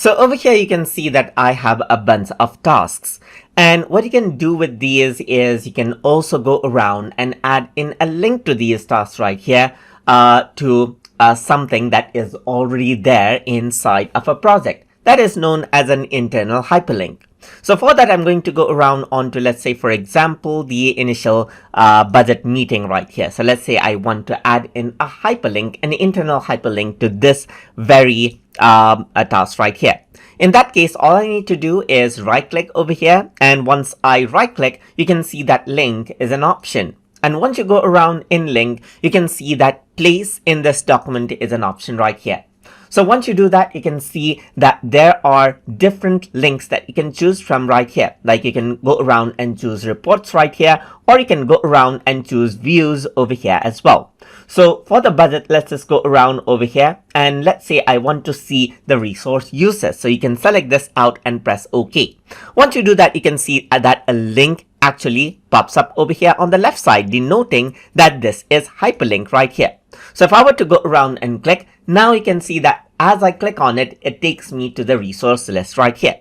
So over here you can see that I have a bunch of tasks, and what you can do with these is you can also go around and add in a link to these tasks right here to something that is already there inside of a project. That is known as an internal hyperlink. So for that, I'm going to go around onto, let's say, for example, the initial budget meeting right here. So let's say I want to add in a hyperlink, an internal hyperlink to this very a task right here. In that case, all I need to do is right click over here. And once I right click, you can see that link is an option. And once you go around in link, you can see that place in this document is an option right here. So once you do that, you can see that there are different links that you can choose from right here. Like you can go around and choose reports right here, or you can go around and choose views over here as well. So for the budget, let's just go around over here, and let's say I want to see the resource uses. So you can select this out and press OK. Once you do that, you can see that a link actually pops up over here on the left side, denoting that this is hyperlink right here. So if I were to go around and click, now you can see that as I click on it, it takes me to the resource list right here.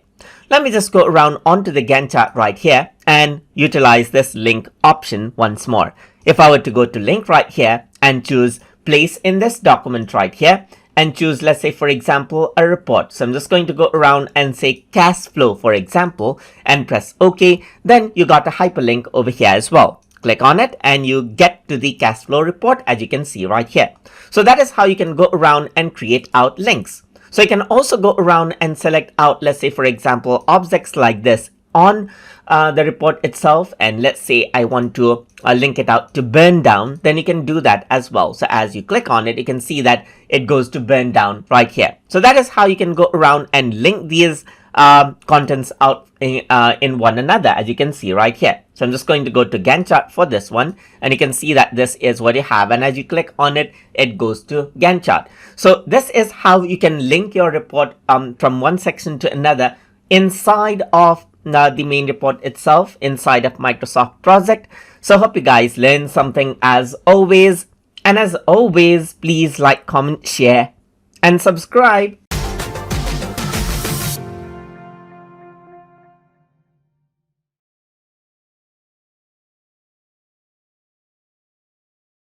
Let me just go around onto the Gantt chart right here and utilize this link option once more. If I were to go to link right here and choose place in this document right here and choose, let's say, for example, a report. So I'm just going to go around and say cash flow, for example, and press OK. Then you got a hyperlink over here as well. Click on it and you get to the cash flow report, as you can see right here. So that is how you can go around and create out links. So you can also go around and select out, let's say, for example, objects like this on the report itself. And let's say I want to link it out to burn down, then you can do that as well. So as you click on it, you can see that it goes to burn down right here. So that is how you can go around and link these contents out in one another, as you can see right here. So I'm just going to go to Gantt chart for this one, and you can see that this is what you have, and as you click on it, it goes to Gantt chart. So this is how you can link your report from one section to another inside of the main report itself, inside of Microsoft project. So hope you guys learned something as always, and as always, please like, comment, share and subscribe.